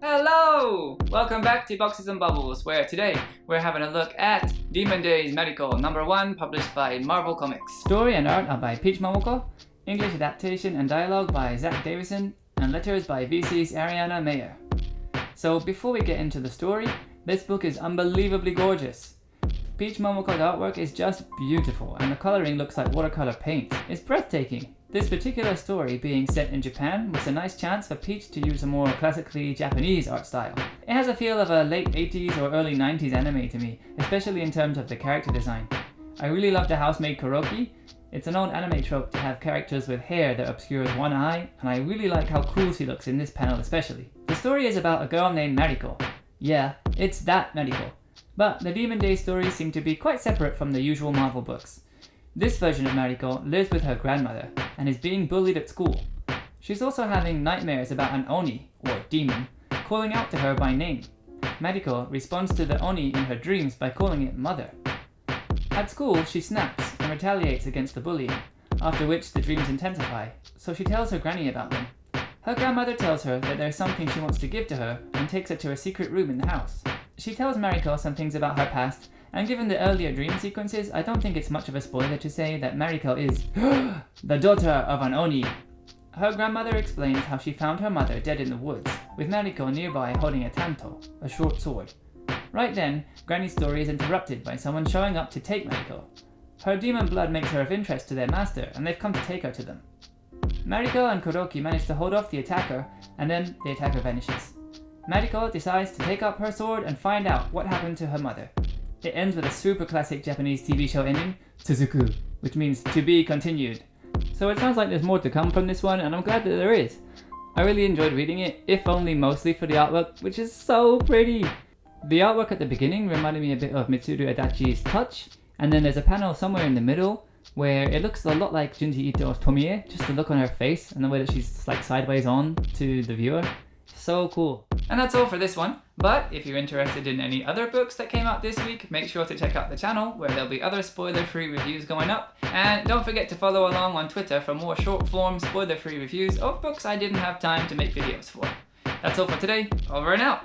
Hello! Welcome back to Boxes and Bubbles, where today we're having a look at Demon Days Mariko #1, published by Marvel Comics. Story and art are by Peach Momoko, English adaptation and dialogue by Zack Davisson, and letters by VC's Ariana Maher. So before we get into the story, this book is unbelievably gorgeous. Peach Momoko's artwork is just beautiful, and the colouring looks like watercolour paint. It's breathtaking. This particular story, being set in Japan, was a nice chance for Peach to use a more classically Japanese art style. It has a feel of a late 80s or early 90s anime to me, especially in terms of the character design. I really love the housemaid Kuroki. It's an old anime trope to have characters with hair that obscures one eye, and I really like how cool she looks in this panel especially. The story is about a girl named Mariko. Yeah, it's that Mariko. But the Demon Days stories seem to be quite separate from the usual Marvel books. This version of Mariko lives with her grandmother and is being bullied at school. She's also having nightmares about an Oni, or demon, calling out to her by name. Mariko responds to the Oni in her dreams by calling it Mother. At school, she snaps and retaliates against the bullying, after which the dreams intensify, so she tells her granny about them. Her grandmother tells her that there's something she wants to give to her and takes her to a secret room in the house. She tells Mariko some things about her past, and given the earlier dream sequences, I don't think it's much of a spoiler to say that Mariko is the daughter of an Oni. Her grandmother explains how she found her mother dead in the woods, with Mariko nearby holding a tanto, a short sword. Right then, Granny's story is interrupted by someone showing up to take Mariko. Her demon blood makes her of interest to their master, and they've come to take her to them. Mariko and Kuroki manage to hold off the attacker, and then the attacker vanishes. Mariko decides to take up her sword and find out what happened to her mother. It ends with a super classic Japanese TV show ending, Tsuzuku, which means to be continued. So it sounds like there's more to come from this one, and I'm glad that there is. I really enjoyed reading it, if only mostly for the artwork, which is so pretty. The artwork at the beginning reminded me a bit of Mitsuru Adachi's Touch, and then there's a panel somewhere in the middle where it looks a lot like Junji Ito's Tomie, just the look on her face and the way that she's like sideways on to the viewer. So cool. And that's all for this one, but if you're interested in any other books that came out this week, make sure to check out the channel where there'll be other spoiler-free reviews going up, and don't forget to follow along on Twitter for more short-form spoiler-free reviews of books I didn't have time to make videos for. That's all for today, over and out!